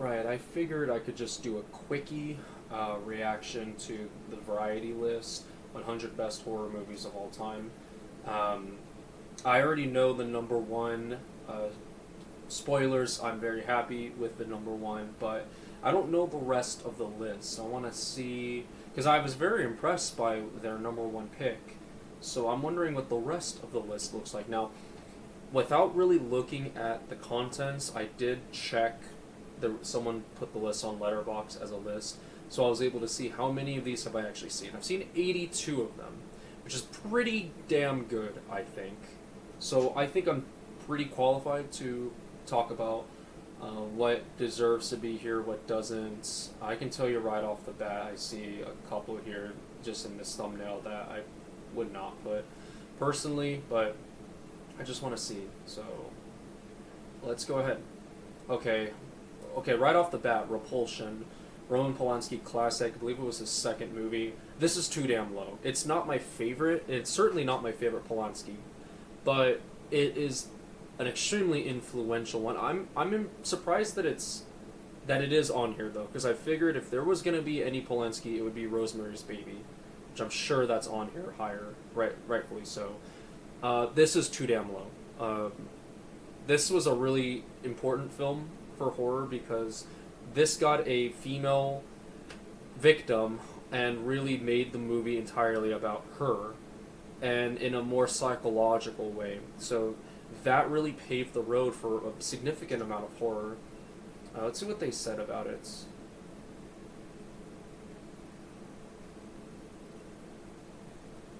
Alright, I figured I could just do a quickie reaction to the variety list 100 best horror movies of all time. Um, I already know the number one. Spoilers, I'm very happy with the number one, but I don't know the rest of the list. I want to see. Because I was very impressed by their number one pick. So I'm wondering what the rest of the list looks like. Now, without really looking at the contents, I did check. Someone put the list on Letterboxd as a list, so I was able to see how many of these have I actually seen. I've seen 82 of them, which is pretty damn good, I think. So I think I'm pretty qualified to talk about what deserves to be here, what doesn't. I can tell you right off the bat, I see a couple here just in this thumbnail that I would not put personally, but I just want to see. So let's go ahead. Okay, right off the bat, Repulsion, Roman Polanski classic. I believe it was his second movie. This is too damn low. It's not my favorite. It's certainly not my favorite Polanski, but it is an extremely influential one. I'm surprised that it is on here though, because I figured if there was gonna be any Polanski, it would be Rosemary's Baby, which I'm sure that's on here higher, rightfully so. This is too damn low. This was a really important film for horror because this got a female victim and really made the movie entirely about her and in a more psychological way. So that really paved the road for a significant amount of horror. Let's see what they said about it.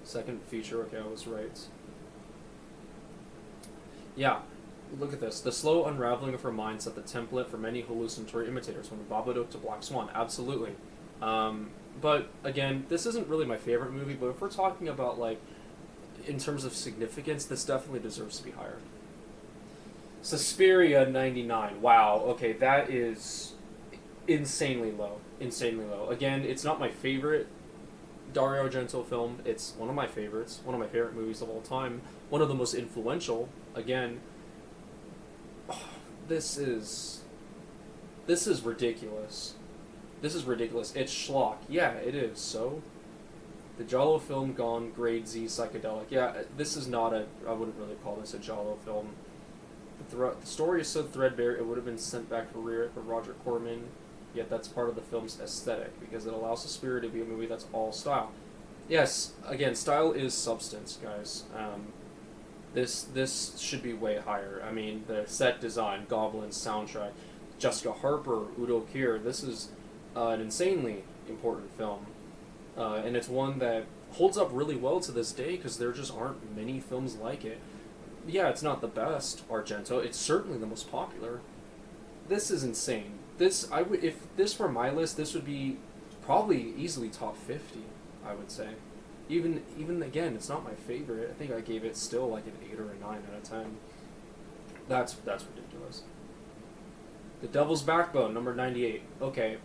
Second feature, okay, I was right. Yeah, look at this. The slow unraveling of her mind set the template for many hallucinatory imitators, from the Babadook to Black Swan. Absolutely. But, again, this isn't really my favorite movie, but if we're talking about, like, in terms of significance, this definitely deserves to be higher. Suspiria 99. Wow, okay, that is insanely low. Insanely low. Again, it's not my favorite Dario Argento film. It's one of my favorites. One of my favorite movies of all time. One of the most influential. Again, this is ridiculous. This is ridiculous. It's schlock. Yeah, it is. So, the Giallo film gone grade Z psychedelic. Yeah, this is not I wouldn't really call this a Giallo film. The story is so threadbare it would have been sent back for rewrite for Roger Corman, yet that's part of the film's aesthetic, because it allows Suspiria to be a movie that's all style. Yes, again, style is substance, guys. This should be way higher. I mean, the set design, Goblin's soundtrack, Jessica Harper, Udo Kier, this is an insanely important film. And it's one that holds up really well to this day because there just aren't many films like it. Yeah, it's not the best Argento. It's certainly the most popular. This is insane. If this were my list, this would be probably easily top 50, I would say. Even again, it's not my favorite. I think I gave it still like an 8 or a 9 out of 10. That's ridiculous. The Devil's Backbone, number 98. Okay.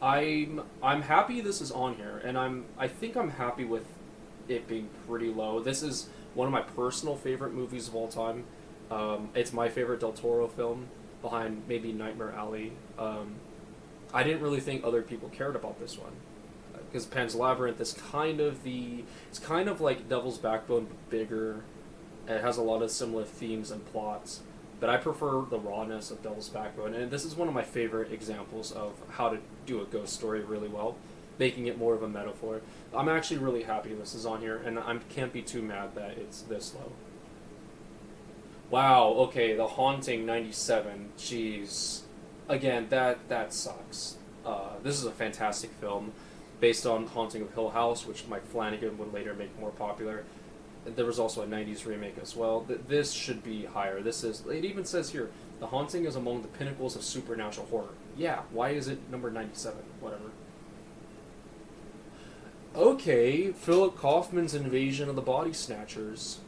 I'm happy this is on here, and I think I'm happy with it being pretty low. This is one of my personal favorite movies of all time. It's my favorite Del Toro film, behind maybe Nightmare Alley. I didn't really think other people cared about this one, because Pan's Labyrinth is it's kind of like Devil's Backbone, but bigger. It has a lot of similar themes and plots, but I prefer the rawness of Devil's Backbone, and this is one of my favorite examples of how to do a ghost story really well, making it more of a metaphor. I'm actually really happy this is on here, and I can't be too mad that it's this low. Wow, okay, The Haunting 97. Jeez. Again, that sucks. This is a fantastic film based on Haunting of Hill House, which Mike Flanagan would later make more popular. There was also a 90s remake as well. This should be higher. It even says here, The Haunting is among the pinnacles of supernatural horror. Yeah, why is it number 97? Whatever. Okay, Philip Kaufman's Invasion of the Body Snatchers.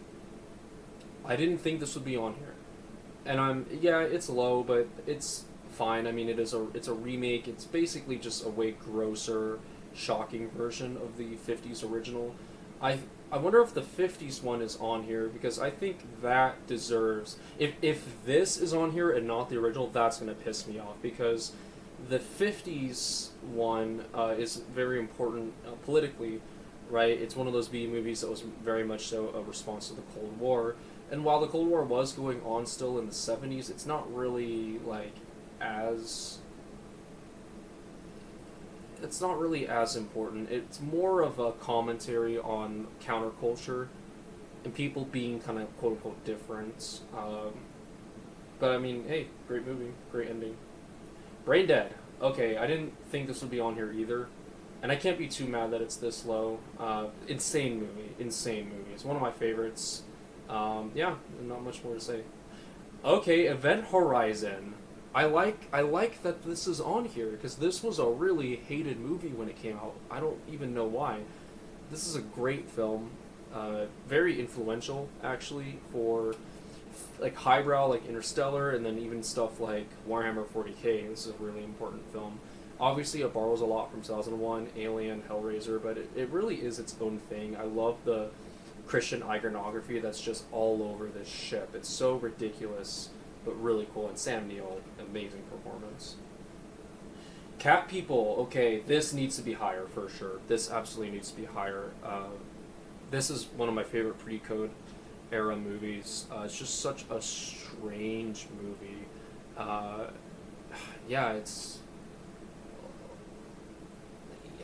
I didn't think this would be on here. And it's low, but it's fine. I mean, it's a remake. It's basically just a way grosser, shocking version of the 50s original. I wonder if the '50s one is on here because I think that deserves. If this is on here and not the original, that's gonna piss me off because the '50s one is very important politically, right? It's one of those B movies that was very much so a response to the Cold War. And while the Cold War was going on still in the '70s, it's not really like as it's not really as important. It's more of a commentary on counterculture and people being kind of quote unquote different. But I mean, hey, great movie, great ending. Brain Dead. Okay, I didn't think this would be on here either, and I can't be too mad that it's this low. Insane movie, insane movie. It's one of my favorites. Yeah, not much more to say. Okay, Event Horizon. I like that this is on here because this was a really hated movie when it came out. I don't even know why. This is a great film, very influential actually for like highbrow like Interstellar and then even stuff like Warhammer 40K. This is a really important film. Obviously, it borrows a lot from 2001, Alien, Hellraiser, but it really is its own thing. I love the Christian iconography that's just all over this ship. It's so ridiculous but really cool. And Sam Neill, amazing performance. Cat People, okay, this needs to be higher for sure. This absolutely needs to be higher. This is one of my favorite pre-code era movies. It's just such a strange movie. Yeah, it's...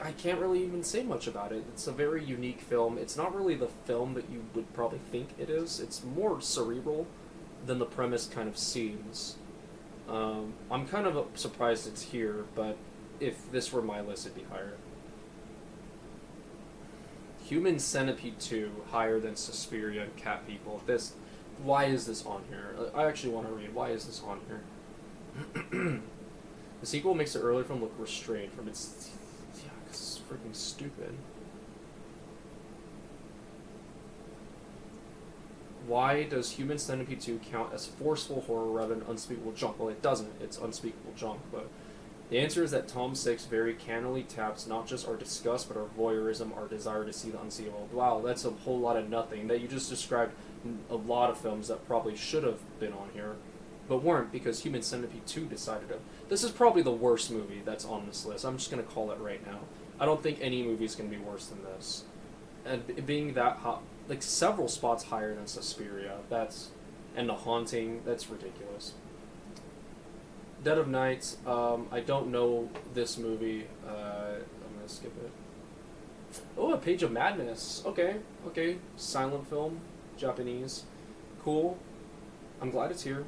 I can't really even say much about it. It's a very unique film. It's not really the film that you would probably think it is. It's more cerebral than the premise kind of seems. I'm kind of surprised it's here, but if this were my list, it'd be higher. Human Centipede 2, higher than Suspiria and Cat People. Why is this on here? I actually want to read. Why is this on here? The sequel makes the earlier film look restrained from its... Yeah, 'cause it's freaking stupid. Why does Human Centipede 2 count as forceful horror rather than unspeakable junk? Well, it doesn't. It's unspeakable junk, but the answer is that Tom Six very cannily taps not just our disgust, but our voyeurism, our desire to see the unseeable. Wow, that's a whole lot of nothing. That you just described a lot of films that probably should have been on here, but weren't because Human Centipede 2 decided to. This is probably the worst movie that's on this list. I'm just going to call it right now. I don't think any movie is going to be worse than this. And being that hot, like several spots higher than Suspiria, and The Haunting, that's ridiculous. Dead of Night, I don't know this movie. I'm gonna skip it. Oh, A Page of Madness. Okay. Silent film, Japanese. Cool. I'm glad it's here.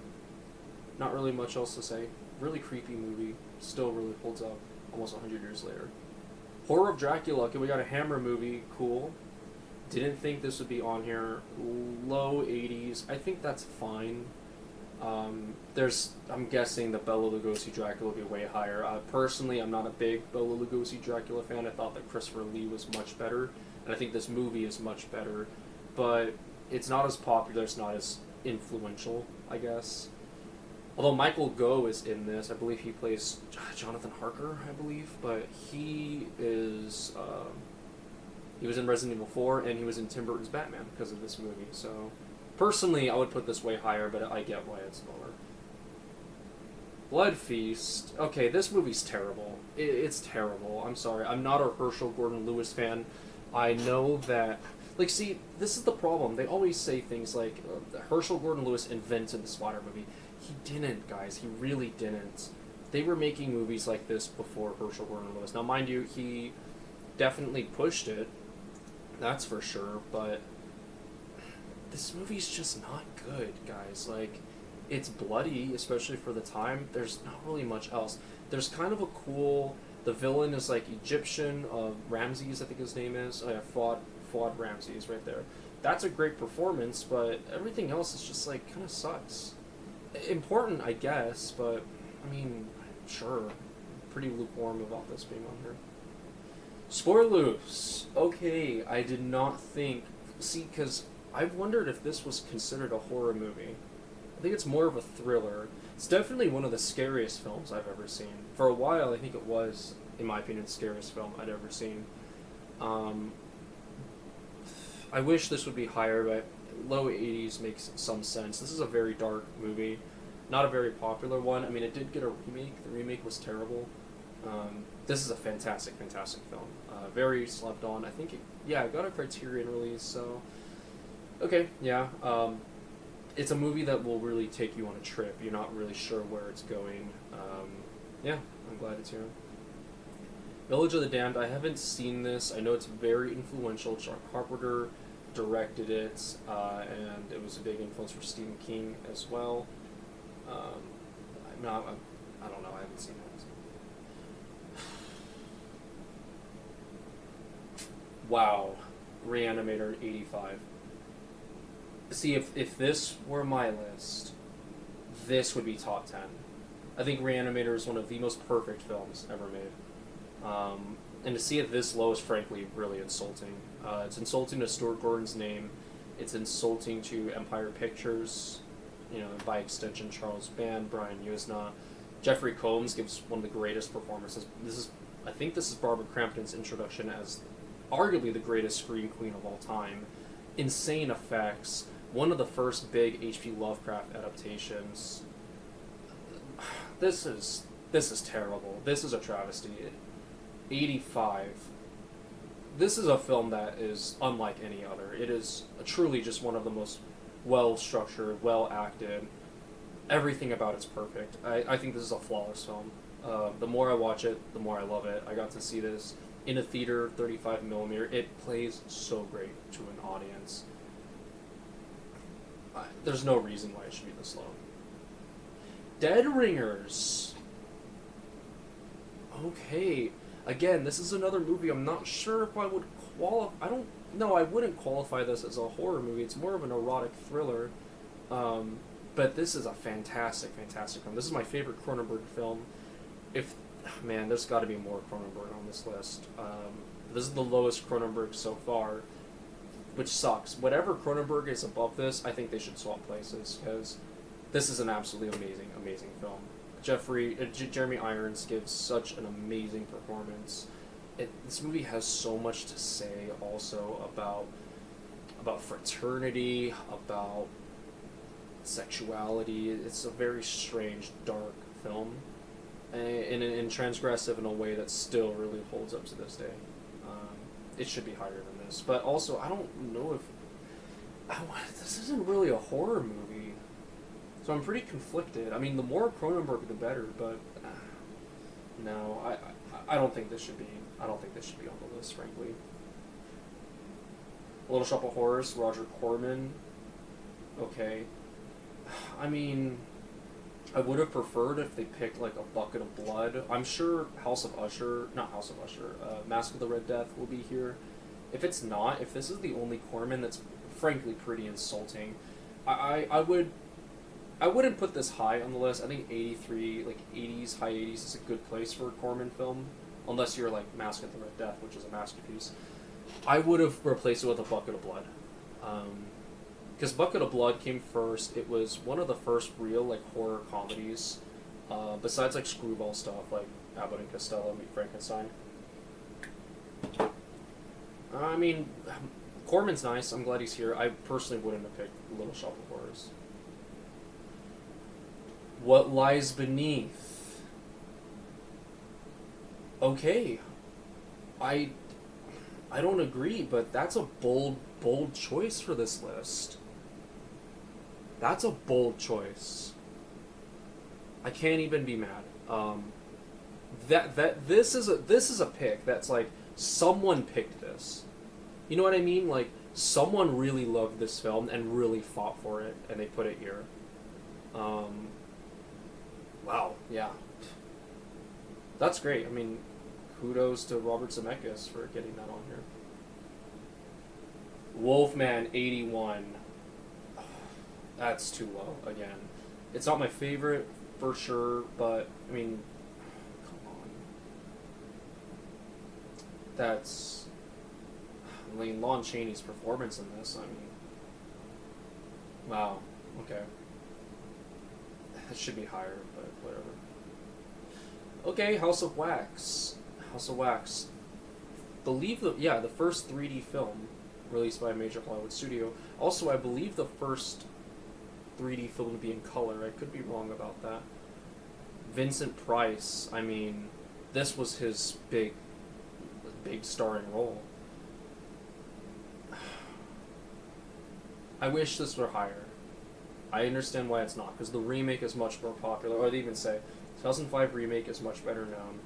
Not really much else to say. Really creepy movie. Still really holds up almost 100 years later. Horror of Dracula. Okay, we got a Hammer movie. Cool. Didn't think this would be on here. Low 80s. I think that's fine. I'm guessing the Bela Lugosi Dracula will be way higher. Personally, I'm not a big Bela Lugosi Dracula fan. I thought that Christopher Lee was much better, and I think this movie is much better. But it's not as popular. It's not as influential, I guess. Although Michael Gough is in this, I believe he plays Jonathan Harker, I believe, but he is. He was in Resident Evil 4, and he was in Tim Burton's Batman because of this movie. So, personally, I would put this way higher, but I get why it's lower. Blood Feast. Okay, this movie's terrible. It's terrible. I'm sorry. I'm not a Herschel Gordon Lewis fan. I know that... Like, see, this is the problem. They always say things like, Herschel Gordon Lewis invented the Splatter movie. He didn't, guys. He really didn't. They were making movies like this before Herschel Gordon Lewis. Now, mind you, he definitely pushed it. That's for sure, but this movie's just not good, guys. Like, it's bloody, especially for the time. There's not really much else. There's kind of a cool... The villain is, like, Egyptian, Ramses, I think his name is. Oh, yeah, Fuad Ramses, right there. That's a great performance, but everything else is just, like, kind of sucks. Important, I guess, but, I mean, sure. Pretty lukewarm about this being on here. Spoilers. Okay, I did not think... See, because I've wondered if this was considered a horror movie. I think it's more of a thriller. It's definitely one of the scariest films I've ever seen. For a while, I think it was, in my opinion, the scariest film I'd ever seen. I wish this would be higher, but low 80s makes some sense. This is a very dark movie, not a very popular one. I mean, it did get a remake. The remake was terrible. This is a fantastic, fantastic film. Very slept on. I think, it got a Criterion release, so... Okay, yeah. It's a movie that will really take you on a trip. You're not really sure where it's going. Yeah, I'm glad it's here. Village of the Damned, I haven't seen this. I know it's very influential. John Carpenter directed it, and it was a big influence for Stephen King as well. I don't know, I haven't seen it. Wow. Reanimator 85. See, if this were my list, this would be top 10. I think Reanimator is one of the most perfect films ever made. And to see it this low is frankly really insulting. It's insulting to Stuart Gordon's name. It's insulting to Empire Pictures, by extension Charles Band, Brian Usna. Jeffrey Combs gives one of the greatest performances. I think this is Barbara Crampton's introduction as arguably the greatest scream queen of all time. Insane effects. One of the first big H.P. Lovecraft adaptations. This is terrible. This is a travesty. 85. This is a film that is unlike any other. It is truly just one of the most well-structured, well-acted. Everything about it's perfect. I think this is a flawless film. The more I watch it, the more I love it. I got to see this in a theater, 35mm. It plays so great to an audience. There's no reason why it should be this low. Dead Ringers. Okay. Again, this is another movie I'm not sure if I would qualify... I wouldn't qualify this as a horror movie. It's more of an erotic thriller. But this is a fantastic, fantastic film. This is my favorite Cronenberg film. There's got to be more Cronenberg on this list. This is the lowest Cronenberg so far, which sucks. Whatever Cronenberg is above this, I think they should swap places, because this is an absolutely amazing, amazing film. Jeremy Irons gives such an amazing performance. This movie has so much to say also about fraternity, about sexuality. It's a very strange, dark film. And transgressive in a way that still really holds up to this day. It should be higher than this. But also, I don't know if... this isn't really a horror movie. So I'm pretty conflicted. I mean, the more Cronenberg, the better, but... no, I don't think this should be... I don't think this should be on the list, frankly. Little Shop of Horrors, Roger Corman. Okay. I mean... I would have preferred if they picked, like, A Bucket of Blood. I'm sure Mask of the Red Death will be here. If it's not, if this is the only Corman, that's frankly pretty insulting. I wouldn't put this high on the list. I think 83, like 80s, high 80s is a good place for a Corman film. Unless you're like Mask of the Red Death, which is a masterpiece. I would have replaced it with A Bucket of Blood. Because Bucket of Blood came first. It was one of the first real like horror comedies, besides like screwball stuff like Abbott and Costello Meet Frankenstein. I mean, Corman's nice. I'm glad he's here. I personally wouldn't have picked Little Shop of Horrors. What Lies Beneath? Okay, I don't agree, but that's a bold choice for this list. That's a bold choice. I can't even be mad. This is a pick that's like someone picked this. You know what I mean? Like someone really loved this film and really fought for it, and they put it here. Wow, yeah, that's great. I mean, kudos to Robert Zemeckis for getting that on here. Wolfman 81. That's too low again. It's not my favorite for sure, but I mean, come on. That's, I mean, Lon Chaney's performance in this. I mean, wow. Okay. It should be higher, but whatever. Okay, House of Wax. House of Wax. The first 3D film. released by a major Hollywood studio. Also, I believe the first 3D film to be in color. I could be wrong about that. Vincent Price, I mean, this was his big starring role. I wish this were higher. I understand why it's not, because the remake is much more popular, or they even say 2005 remake is much better known,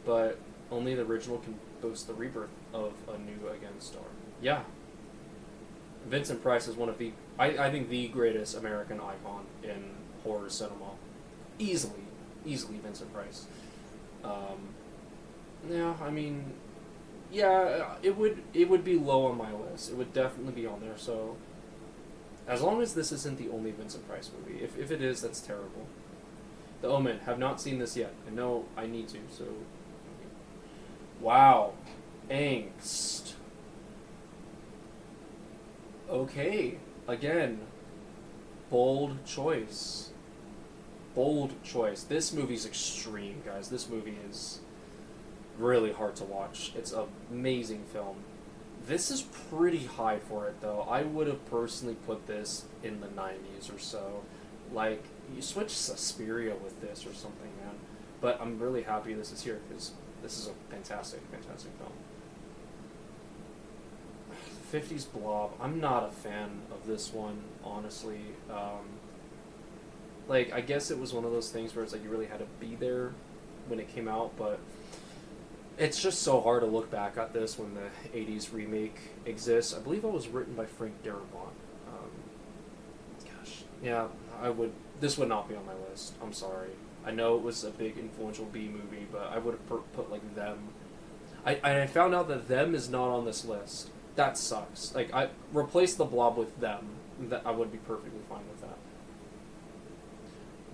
but only the original can boast the rebirth of a new again star. Yeah. Vincent Price is one of I think the greatest American icon in horror cinema. Easily Vincent Price. Yeah, I mean, yeah, it would be low on my list. It would definitely be on there, so as long as this isn't the only Vincent Price movie. If it is, that's terrible. The Omen. Have not seen this yet. I know I need to, so... Wow. Angst. Okay. Again. Bold choice. Bold choice. This movie's extreme, guys. This movie is really hard to watch. It's an amazing film. This is pretty high for it, though. I would have personally put this in the 90s or so. Like, you switch Suspiria with this or something, man. But I'm really happy this is here, because this is a fantastic, fantastic film. 50s Blob. I'm not a fan of this one, honestly. Like, I guess it was one of those things where it's like you really had to be there when it came out, but it's just so hard to look back at this when the 80s remake exists. I believe it was written by Frank Darabont. Gosh. Yeah, this would not be on my list. I'm sorry. I know it was a big influential B movie, but I would have put like Them. I found out that Them is not on this list. That sucks. Like, I replace the Blob with Them. That I would be perfectly fine with that.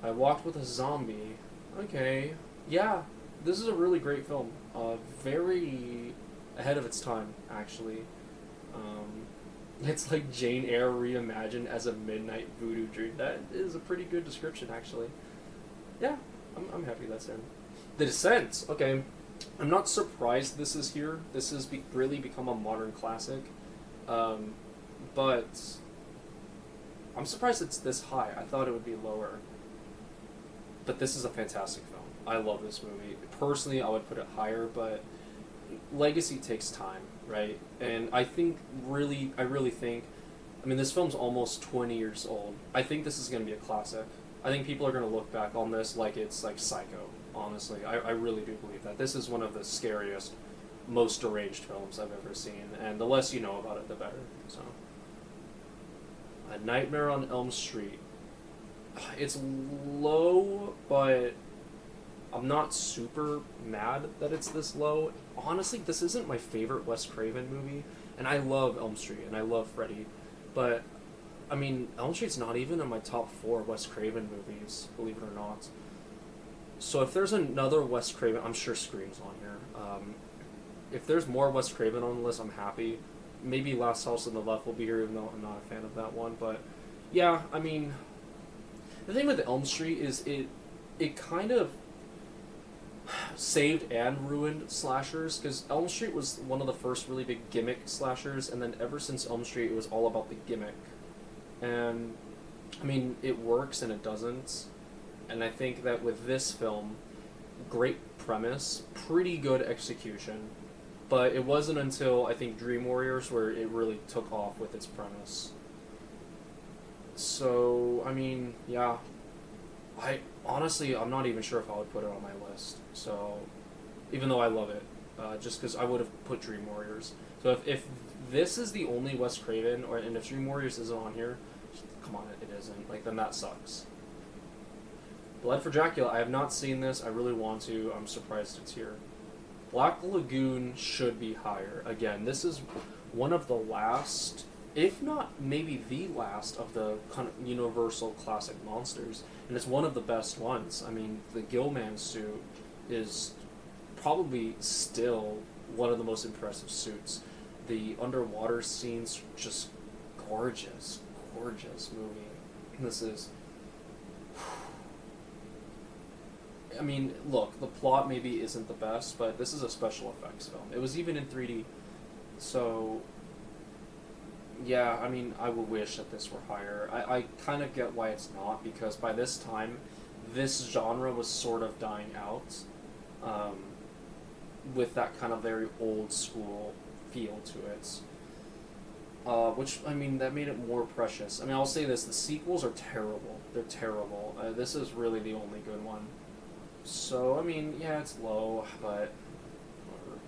I Walked with a Zombie. Okay. Yeah, this is a really great film. Very ahead of its time, actually. It's like Jane Eyre reimagined as a midnight voodoo dream. That is a pretty good description, actually. Yeah, I'm happy that's there. The Descent. Okay, I'm not surprised this is here. This has really become a modern classic. But I'm surprised it's this high. I thought it would be lower. But this is a fantastic film. I love this movie. Personally, I would put it higher, but legacy takes time, right? And I really think, I mean, this film's almost 20 years old. I think this is going to be a classic. I think people are going to look back on this like it's like Psycho, honestly. I really do believe that. This is one of the scariest, most deranged films I've ever seen, and the less you know about it, the better. So, A Nightmare on Elm Street. It's low, but I'm not super mad that it's this low. Honestly, this isn't my favorite Wes Craven movie, and I love Elm Street, and I love Freddy, but, I mean, Elm Street's not even in my top 4 Wes Craven movies, believe it or not. So if there's another Wes Craven, I'm sure Scream's on here. If there's more Wes Craven on the list, I'm happy. Maybe Last House on the Left will be here, even though I'm not a fan of that one, but, yeah, I mean, the thing with Elm Street is it kind of saved and ruined slashers, because Elm Street was one of the first really big gimmick slashers, and then ever since Elm Street, it was all about the gimmick. And, I mean, it works and it doesn't. And I think that with this film, great premise, pretty good execution, but it wasn't until, I think, Dream Warriors where it really took off with its premise. So, I mean, yeah. I'm not even sure if I would put it on my list. So, even though I love it, just because I would have put Dream Warriors. So if this is the only Wes Craven, and if Dream Warriors isn't on here, come on, it isn't. Like, then that sucks. Blood for Dracula. I have not seen this. I really want to. I'm surprised it's here. Black Lagoon should be higher. Again, this is one of the last, if not maybe the last, of the kind of universal classic monsters. And it's one of the best ones. I mean, the Gillman suit is probably still one of the most impressive suits. The underwater scenes, just gorgeous, gorgeous movie. This is... I mean, look, the plot maybe isn't the best, but this is a special effects film. It was even in 3D. So, Yeah, I mean, I would wish that this were higher. I kind of get why it's not, because by this time, this genre was sort of dying out, um, with that kind of very old school feel to it. Which, I mean, that made it more precious. I mean, I'll say this, the sequels are terrible. They're terrible. This is really the only good one. So, I mean, yeah, it's low, but whatever.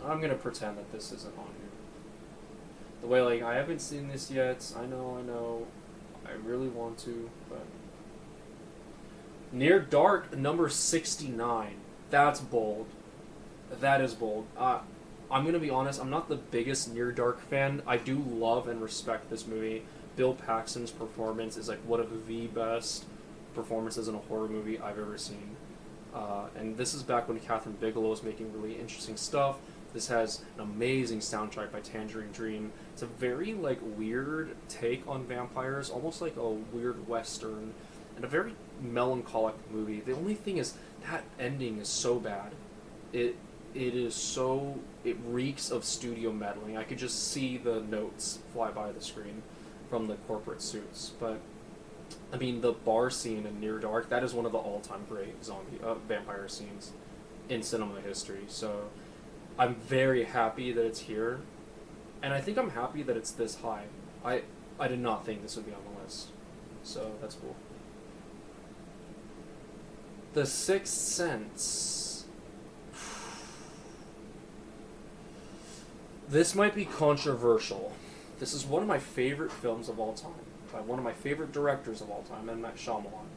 I'm gonna pretend that this isn't on here. The way, like, I haven't seen this yet. I know. I really want to, but... Near Dark, number 69. That's bold. That is bold. I'm going to be honest, I'm not the biggest Near Dark fan. I do love and respect this movie. Bill Paxton's performance is like one of the best performances in a horror movie I've ever seen. And this is back when Catherine Bigelow was making really interesting stuff. This has an amazing soundtrack by Tangerine Dream. It's a very like weird take on vampires, almost like a weird western, and a very melancholic movie. The only thing is that ending is so bad. It reeks of studio meddling. I could just see the notes fly by the screen from the corporate suits. But I mean, the bar scene in Near Dark, that is one of the all-time great vampire scenes in cinema history. So I'm very happy that it's here, and I think I'm happy that it's this high. I did not think this would be on the list, so that's cool. The Sixth Sense. This might be controversial. This is one of my favorite films of all time, by one of my favorite directors of all time, M. Night Shyamalan.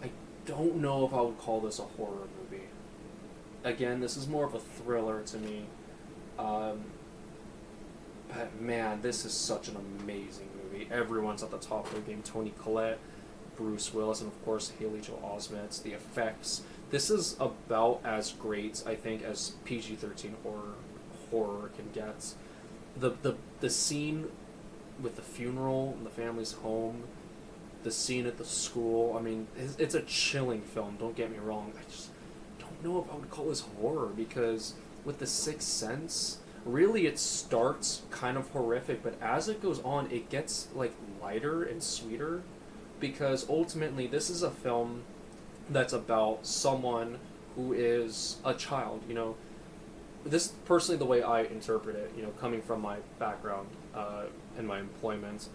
I don't know if I would call this a horror movie. Again, this is more of a thriller to me. But man, this is such an amazing movie. Everyone's at the top of their game. Toni Collette, Bruce Willis, and of course Haley Joel Osment. The effects. This is about as great, I think, as PG-13 horror can get. The scene with the funeral in the family's home, the scene at the school. I mean, it's a chilling film. Don't get me wrong. I just don't know if I would call this horror, because with The Sixth Sense, really it starts kind of horrific, but as it goes on, it gets like lighter and sweeter, because ultimately this is a film that's about someone who is a child. You know, this personally, the way I interpret it, you know, coming from my background and my employment,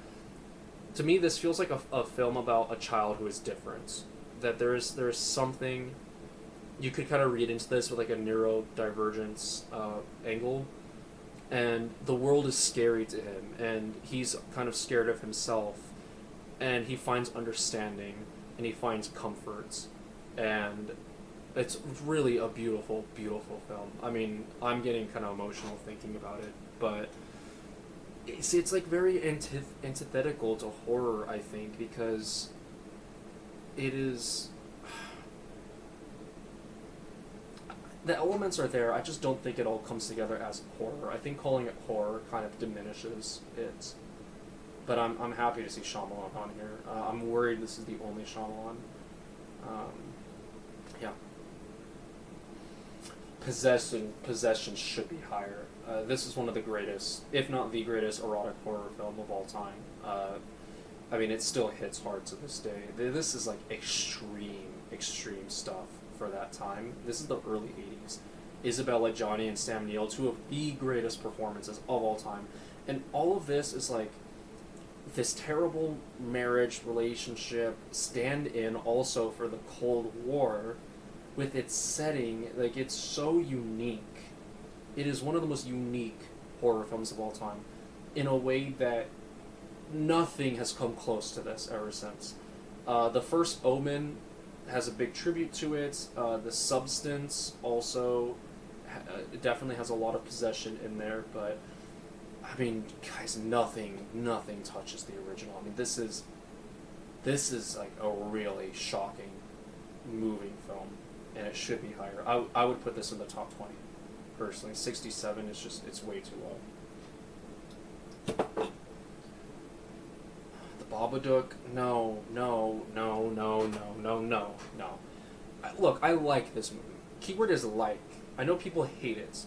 to me this feels like a film about a child who is different. That there's something you could kind of read into this with like a neurodivergence angle, and the world is scary to him, and he's kind of scared of himself, and he finds understanding, and he finds comfort, and it's really a beautiful, beautiful film. I mean, I'm getting kind of emotional thinking about it, but it's like very antithetical to horror, I think, because it is... The elements are there, I just don't think it all comes together as horror. I think calling it horror kind of diminishes it. But I'm happy to see Shyamalan on here. I'm worried this is the only Shyamalan. Yeah. Possession should be higher. This is one of the greatest, if not the greatest, erotic horror film of all time. I mean, it still hits hard to this day. This is like extreme stuff for that time. This is the early 80s. Isabella Johnny and Sam Neill, two of the greatest performances of all time. And all of this is like this terrible marriage relationship stand-in also for the Cold War, with its setting. Like, it's so unique. It is one of the most unique horror films of all time, in a way that nothing has come close to this ever since. The first Omen has a big tribute to it. The Substance also definitely has a lot of possession in there, but I mean, guys, nothing touches the original. I mean, this is like a really shocking, moving film, and it should be higher. I would put this in the top 20, personally. 67 is just, it's way too low. The Babadook, no. Look, I like this movie. Keyword is like. I know people hate it.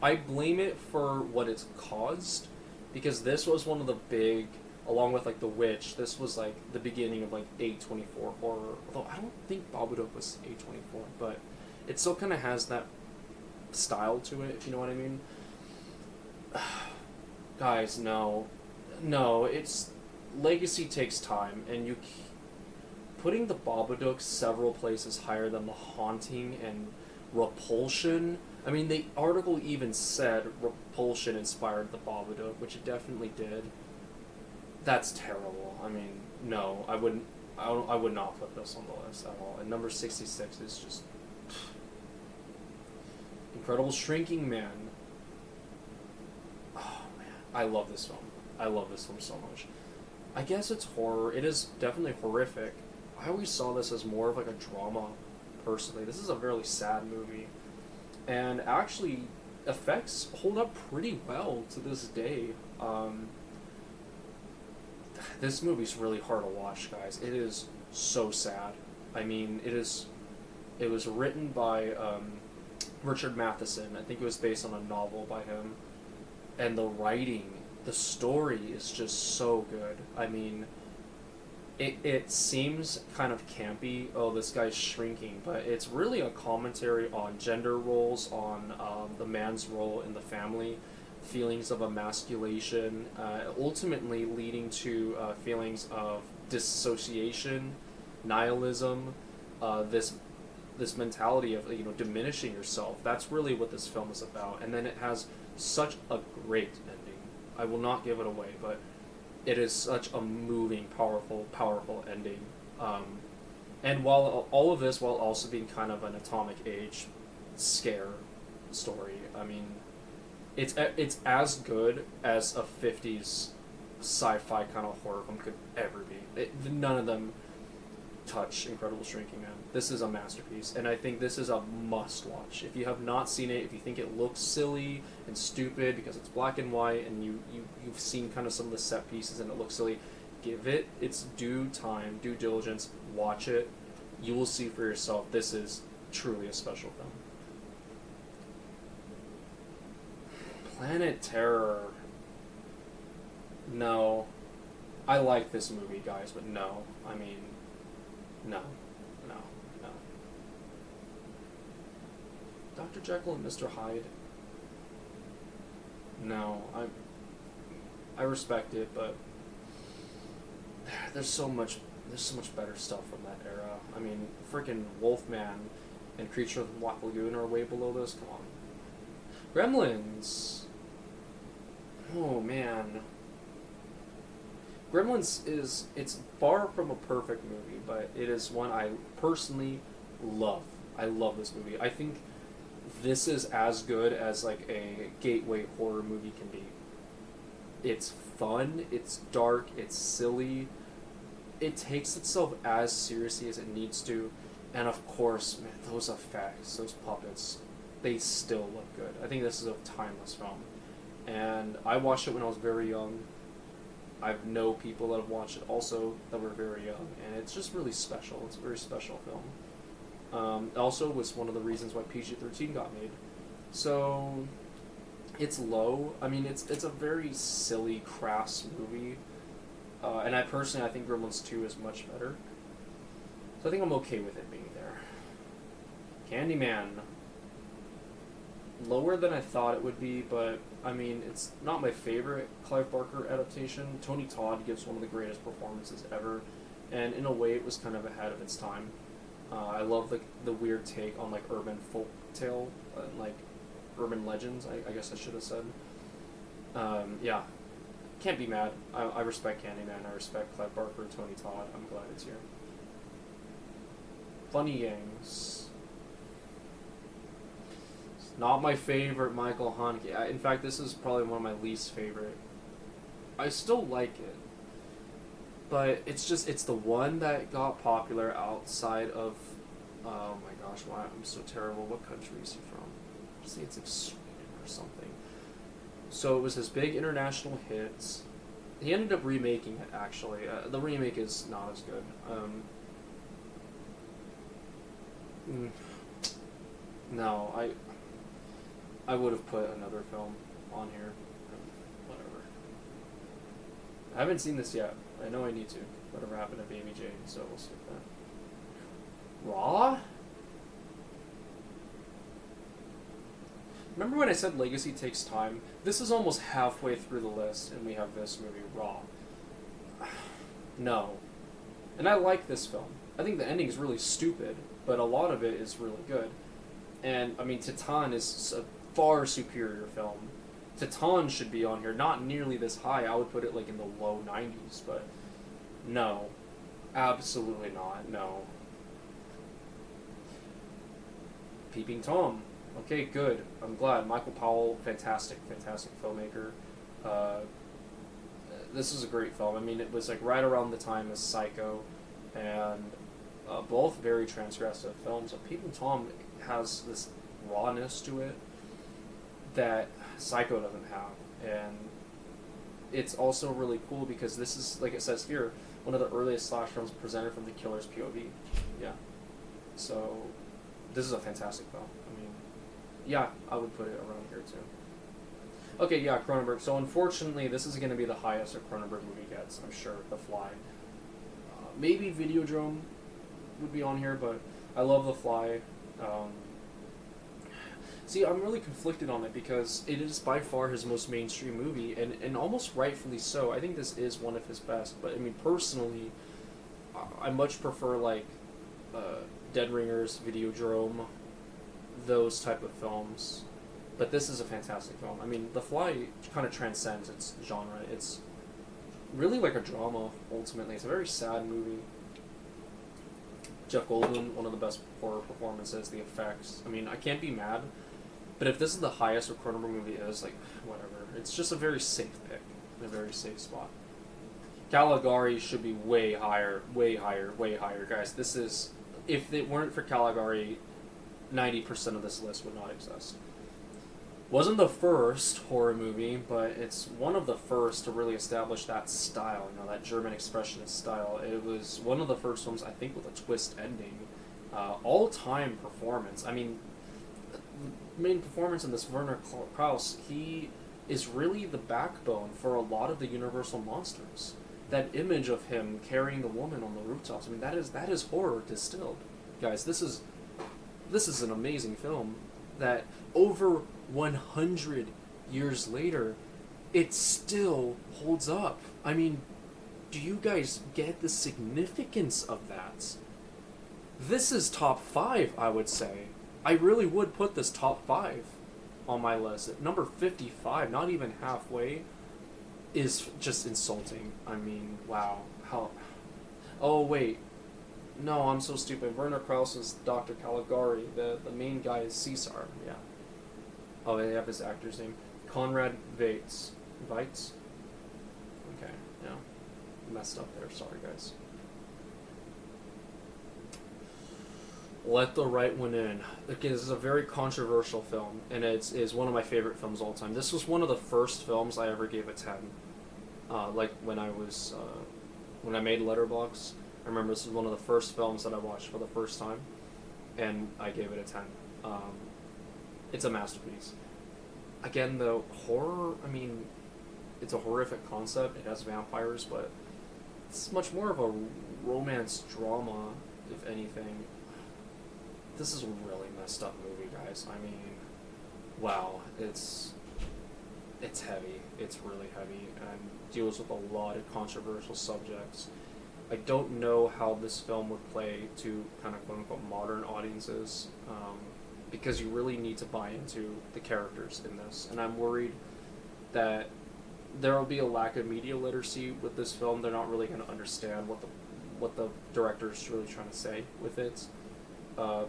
I blame it for what it's caused, because this was one of the big, along with like The Witch. This was like the beginning of like A24 horror. Although I don't think Babadook was A24, but it still kind of has that style to it, if you know what I mean. Guys, no, no, it's legacy takes time, and putting the Babadook several places higher than The Haunting and Repulsion. I mean, the article even said Repulsion inspired the Babadook, which it definitely did. That's terrible. I mean, no, I wouldn't. I would not put this on the list at all. And number 66 is just Incredible Shrinking Man. Oh man, I love this film. I love this film so much. I guess it's horror. It is definitely horrific. I always saw this as more of like a drama, personally. This is a really sad movie, and actually, effects hold up pretty well to this day. This movie's really hard to watch, guys. It is so sad. I mean, it is. It was written by Richard Matheson. I think it was based on a novel by him, and the writing, the story is just so good. I mean, it seems kind of campy. Oh, this guy's shrinking, but it's really a commentary on gender roles, on the man's role in the family, feelings of emasculation, ultimately leading to feelings of dissociation, nihilism, this mentality of diminishing yourself. That's really what this film is about. And then it has such a great ending. I will not give it away, but it is such a moving, powerful ending. And while all of this, while also being kind of an atomic age scare story, I mean, it's as good as a 50s sci-fi kind of horror film could ever be. None of them touch Incredible Shrinking Man. This is a masterpiece, and I think this is a must-watch. If you have not seen it, if you think it looks silly and stupid because it's black and white, and you've seen kind of some of the set pieces and it looks silly, give it its due time, due diligence, watch it. You will see for yourself this is truly a special film. Planet Terror. No. I like this movie, guys, but no. I mean, no. No. No. Dr. Jekyll and Mr. Hyde. No. I respect it, but there's so much better stuff from that era. I mean, freaking Wolfman and Creature of the Black Lagoon are way below this. Come on. Gremlins. Oh man. Gremlins it's far from a perfect movie, but it is one I personally love. I love this movie. I think this is as good as like a gateway horror movie can be. It's fun, it's dark, it's silly. It takes itself as seriously as it needs to, and of course, man, those effects, those puppets, they still look good. I think this is a timeless film. And I watched it when I was very young. I know people that have watched it also that were very young, and it's just really special. It's a very special film. It also was one of the reasons why PG-13 got made. So, it's low. I mean, it's a very silly, crass movie. And I think Gremlins 2 is much better. So I think I'm okay with it being there. Candyman. Lower than I thought it would be, but I mean, it's not my favorite Clive Barker adaptation. Tony Todd gives one of the greatest performances ever, and in a way it was kind of ahead of its time. I love the weird take on like urban folk tale, like urban legends, I guess I should have said. Yeah, can't be mad. I respect Candyman, I respect Clive Barker, Tony Todd, I'm glad it's here. Funny Games. Not my favorite Michael Haneke. In fact, this is probably one of my least favorite. I still like it, but it's the one that got popular outside of. Oh my gosh, why I'm so terrible. What country is he from? I say it's like Sweden or something. So it was his big international hits. He ended up remaking it. Actually, the remake is not as good. No, I would have put another film on here. Whatever. I haven't seen this yet. I know I need to. Whatever happened to Baby Jane, so we'll skip that. Raw? Remember when I said Legacy takes time? This is almost halfway through the list, and we have this movie, Raw. No. And I like this film. I think the ending is really stupid, but a lot of it is really good. And, I mean, Titan is a far superior film. Titan should be on here, not nearly this high. I would put it, like, in the low 90s, but no. Absolutely not, no. Peeping Tom. Okay, good. I'm glad. Michael Powell, fantastic filmmaker. This is a great film. I mean, it was like right around the time as Psycho, and both very transgressive films. Peeping Tom has this rawness to it that Psycho doesn't have, and it's also really cool because this is, like it says here, one of the earliest slash films presented from the killer's POV. Yeah. So, this is a fantastic film. I mean, yeah, I would put it around here too. Okay, yeah, Cronenberg. So unfortunately, this is going to be the highest a Cronenberg movie gets, I'm sure, The Fly. Maybe Videodrome would be on here, but I love The Fly. See, I'm really conflicted on it because it is by far his most mainstream movie, and almost rightfully so. I think this is one of his best, but I mean, personally, I much prefer, like, Dead Ringers, Videodrome, those type of films. But this is a fantastic film. I mean, The Fly kind of transcends its genre. It's really like a drama, ultimately. It's a very sad movie. Jeff Goldblum, one of the best horror performances, the effects. I mean, I can't be mad. But if this is the highest a Cronenberg movie is, like, whatever. It's just a very safe pick. A very safe spot. Caligari should be way higher, guys. This is... If it weren't for Caligari, 90% of this list would not exist. Wasn't the first horror movie, but it's one of the first to really establish that style, you know, that German expressionist style. It was one of the first films, I think, with a twist ending. All-time performance. I mean, the main performance in this, Werner Krauss, he is really the backbone for a lot of the Universal monsters. That image of him carrying the woman on the rooftops, I mean, that is horror distilled. Guys, this is an amazing film that over 100 years later, it still holds up. I mean, do you guys get the significance of that? This is top 5, I would say. I really would put this top 5 on my list. At number 55, not even halfway, is just insulting. I mean, wow. How... Oh, wait. No, I'm so stupid. Werner Krauss is Dr. Caligari. The main guy is Caesar, yeah. Oh, they have his actor's name. Conrad Veidt. Veidt? Okay, yeah. Messed up there. Sorry, guys. Let the Right One In. Okay, this is a very controversial film, and it is one of my favorite films of all time. This was one of the first films I ever gave a 10. Like, when I made Letterboxd, I remember this was one of the first films that I watched for the first time, and I gave it a 10. It's a masterpiece. Again, though, horror, I mean, it's a horrific concept. It has vampires, but it's much more of a romance drama, if anything. This is a really messed up movie, guys. I mean, wow. It's heavy. It's really heavy and deals with a lot of controversial subjects. I don't know how this film would play to kind of quote-unquote modern audiences, because you really need to buy into the characters in this. And I'm worried that there will be a lack of media literacy with this film. They're not really going to understand what the director is really trying to say with it. I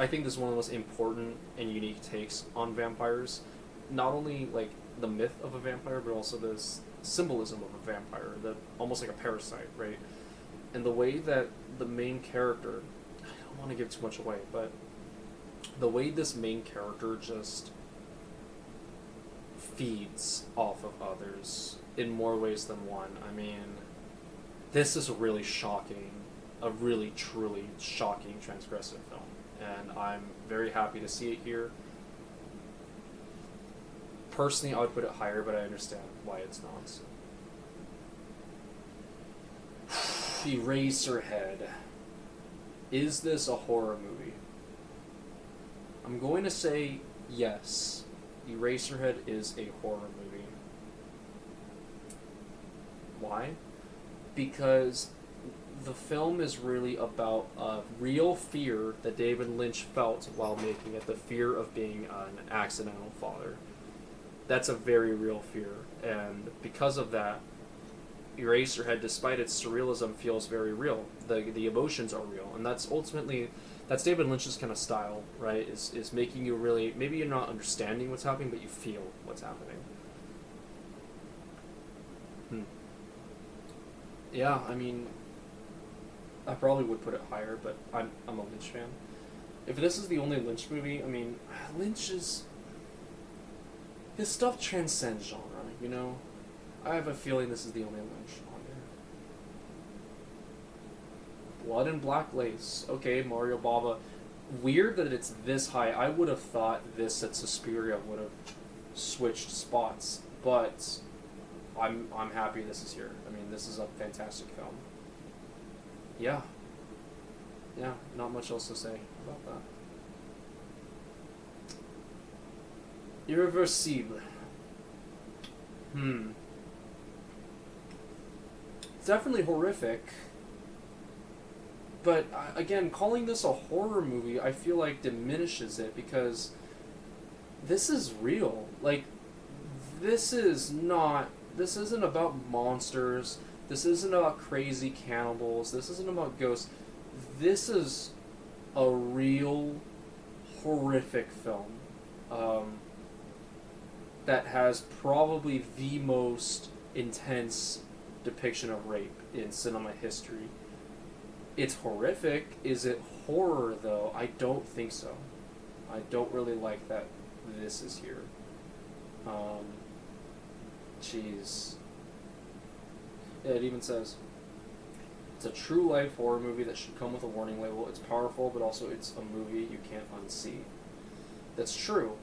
think this is one of the most important and unique takes on vampires. Not only like the myth of a vampire, but also this symbolism of a vampire, almost like a parasite, right? And the way that the main character, I don't want to give too much away, but the way this main character just feeds off of others in more ways than one. I mean, this is a really truly shocking, transgressive film. And I'm very happy to see it here. Personally, I would put it higher, but I understand why it's not. Eraserhead. Is this a horror movie? I'm going to say yes. Eraserhead is a horror movie. Why? Because the film is really about a real fear that David Lynch felt while making it, the fear of being an accidental father. That's a very real fear, and because of that, Eraserhead, despite its surrealism, feels very real. The emotions are real, and that's David Lynch's kind of style, right? Is making you really, maybe you're not understanding what's happening, but you feel what's happening. Yeah, I mean, I probably would put it higher, but I'm a Lynch fan. If this is the only Lynch movie, I mean, his stuff transcends genre, you know? I have a feeling this is the only Lynch on there. Blood and Black Lace. Okay, Mario Bava. Weird that it's this high. I would have thought this at Suspiria would have switched spots, but I'm happy this is here. I mean, this is a fantastic film. Yeah. Yeah, not much else to say about that. Irreversible. It's definitely horrific. But, again, calling this a horror movie, I feel like diminishes it because this is real. Like, this isn't about monsters. This isn't about crazy cannibals. This isn't about ghosts. This is a real horrific film that has probably the most intense depiction of rape in cinema history. It's horrific. Is it horror, though? I don't think so. I don't really like that this is here. Jeez. Yeah, it even says, it's a true life horror movie that should come with a warning label. It's powerful, but also it's a movie you can't unsee. That's true.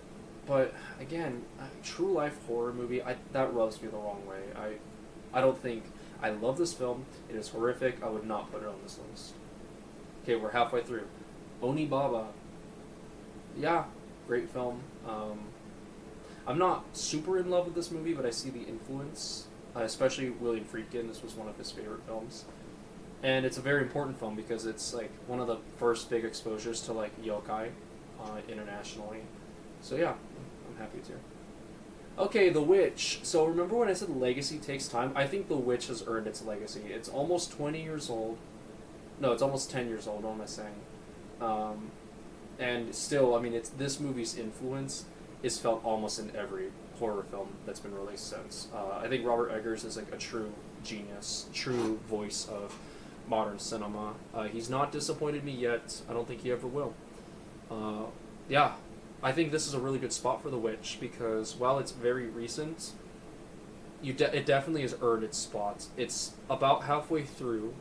But, again, a true life horror movie, that rubs me the wrong way. I don't think... I love this film. It is horrific. I would not put it on this list. Okay, we're halfway through. Onibaba. Yeah, great film. I'm not super in love with this movie, but I see the influence. Especially William Friedkin. This was one of his favorite films. And it's a very important film because it's like one of the first big exposures to like yokai internationally. So yeah, I'm happy to. Okay, The Witch. So remember when I said legacy takes time? I think The Witch has earned its legacy. It's almost 20 years old. No, it's almost 10 years old, what am I saying? And still, I mean, this movie's influence is felt almost in every horror film that's been released since. I think Robert Eggers is like a true genius, true voice of modern cinema. He's not disappointed me yet. I don't think he ever will. Yeah, I think this is a really good spot for The Witch because while it's very recent, it definitely has earned its spot. It's about halfway through,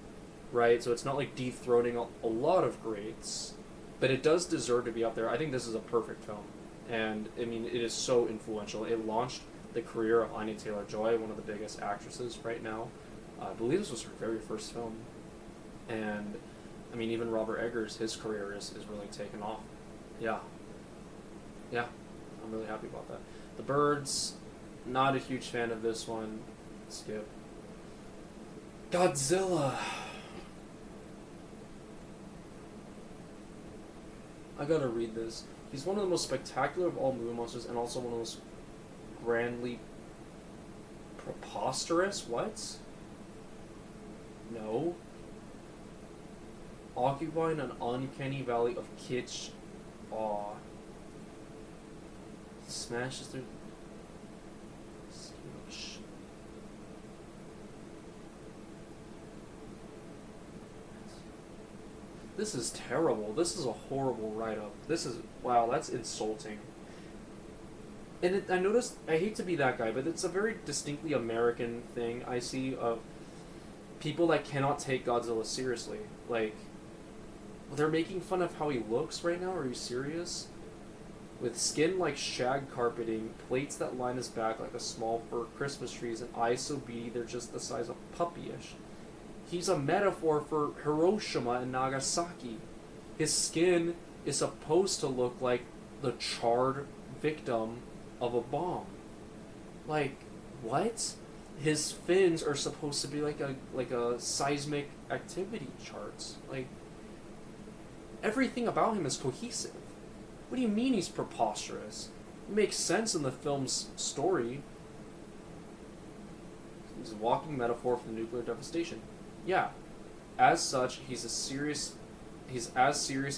right? So it's not like dethroning a lot of greats, but it does deserve to be up there. I think this is a perfect film. And, I mean, it is so influential. It launched the career of Anya Taylor-Joy, one of the biggest actresses right now. I believe this was her very first film. And, I mean, even Robert Eggers, his career is really taken off. Yeah. Yeah, I'm really happy about that. The Birds, not a huge fan of this one. Skip. Godzilla. I gotta read this. He's one of the most spectacular of all movie monsters and also one of the most grandly preposterous? What? No. Occupying an uncanny valley of kitsch awe. He smashes through... Smush. This is terrible. This is a horrible write-up. This is... Wow, that's insulting. And I noticed... I hate to be that guy, but it's a very distinctly American thing I see of people that cannot take Godzilla seriously. Like, they're making fun of how he looks right now. Are you serious? With skin like shag carpeting, plates that line his back like a small fur Christmas trees, and eyes so beady they're just the size of puppyish. He's a metaphor for Hiroshima and Nagasaki. His skin is supposed to look like the charred victim of a bomb. Like, what? His fins are supposed to be like a seismic activity charts. Like, everything about him is cohesive. What do you mean he's preposterous? It makes sense in the film's story. He's a walking metaphor for the nuclear devastation. Yeah. As such, he's as serious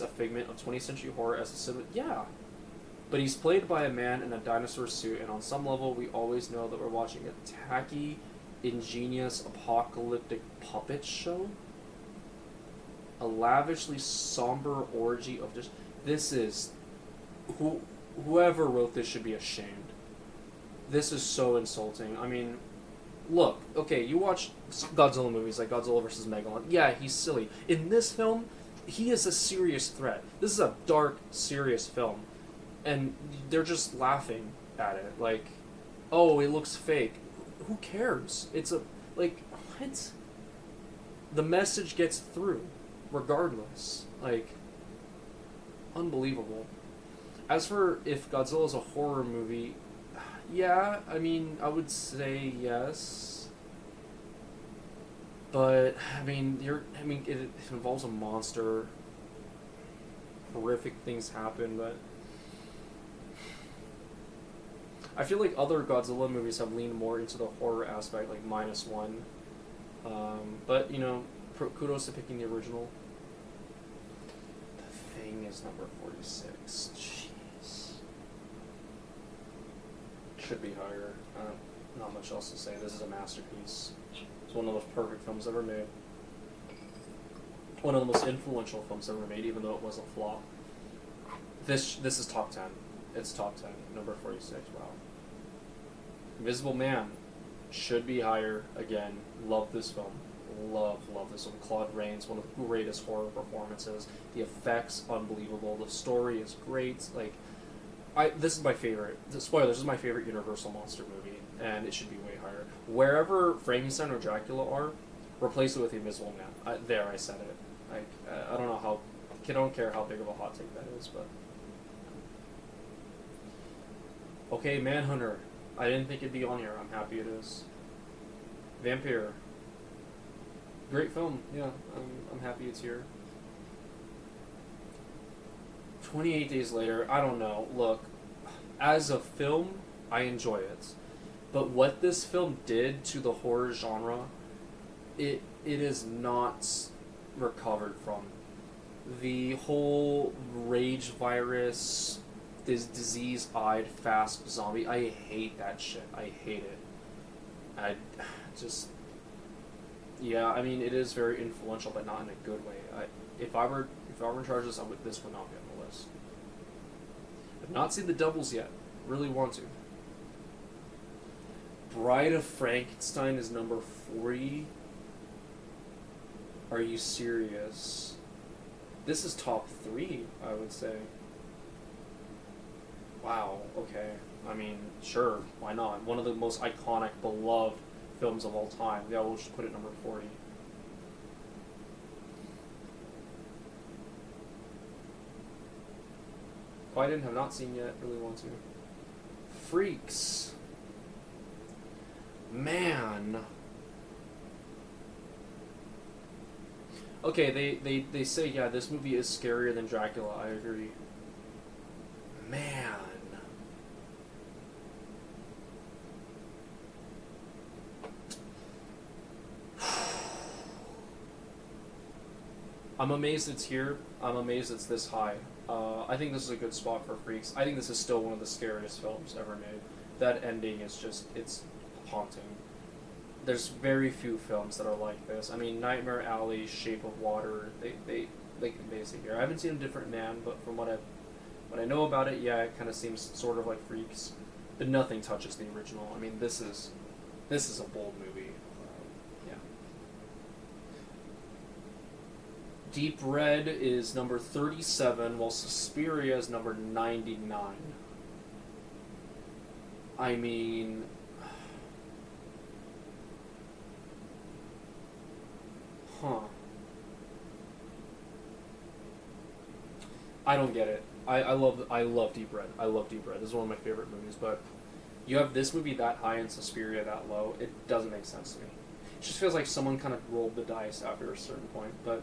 a figment of 20th century horror as a civil. Yeah. But he's played by a man in a dinosaur suit, and on some level, we always know that we're watching a tacky, ingenious, apocalyptic puppet show. A lavishly somber orgy of just. This is. Whoever wrote this should be ashamed. This is so insulting. I mean, look, okay, you watch Godzilla movies like Godzilla vs. Megalon. Yeah, he's silly. In this film, he is a serious threat. This is a dark, serious film. And they're just laughing at it. Like, oh, it looks fake. Who cares? It's a, like, what? The message gets through, regardless. Like, unbelievable. As for if Godzilla's a horror movie, yeah, I mean, I would say yes. But, I mean, it involves a monster. Horrific things happen, but I feel like other Godzilla movies have leaned more into the horror aspect, like -1. But, you know, kudos to picking the original. The Thing is number 46. Jeez. Should be higher. Not much else to say. This is a masterpiece. It's one of the most perfect films ever made. One of the most influential films ever made, even though it was a flop. This is top 10. It's top 10. Number 46. Wow. Invisible Man should be higher. Again, love this film. Love this one. Claude Rains, one of the greatest horror performances. The effects, unbelievable. The story is great. Like, this is my favorite. Spoiler, this is my favorite Universal monster movie, and it should be way higher. Wherever Frankenstein or Dracula are, replace it with The Invisible Man. I said it. Like, I don't know how. I don't care how big of a hot take that is, but. Okay, Manhunter. I didn't think it'd be on here. I'm happy it is. Vampire. Great film. Yeah, I'm happy it's here. 28 Days Later. I don't know. Look, as a film, I enjoy it. But what this film did to the horror genre, it is not recovered from. The whole rage virus, this disease-eyed, fast zombie, I hate that shit. I hate it. I just... Yeah, I mean, it is very influential, but not in a good way. If I were in charge of this, this would not be on the list. I've not seen The Doubles yet. Really want to. Bride of Frankenstein is number 40. Are you serious? This is top 3, I would say. Wow, okay. I mean, sure, why not? One of the most iconic, beloved films of all time. Yeah, we'll just put it number 40. Quiet have not seen yet, really want to. Freaks. Man. Okay, they say, yeah, this movie is scarier than Dracula, I agree. Man. I'm amazed it's here. I'm amazed it's this high. I think this is a good spot for Freaks. I think this is still one of the scariest films ever made. That ending is just, it's haunting. There's very few films that are like this. I mean, Nightmare Alley, Shape of Water, they can base it here. I haven't seen A Different Man, but from what I know about it, yeah, it kind of seems sort of like Freaks. But nothing touches the original. I mean, this is a bold movie. Yeah. Deep Red is number 37, while Suspiria is number 99. I mean... Huh. I don't get it. I love Deep Red. I love Deep Red. This is one of my favorite movies, but you have this movie that high and Suspiria that low. It doesn't make sense to me. It just feels like someone kind of rolled the dice after a certain point, but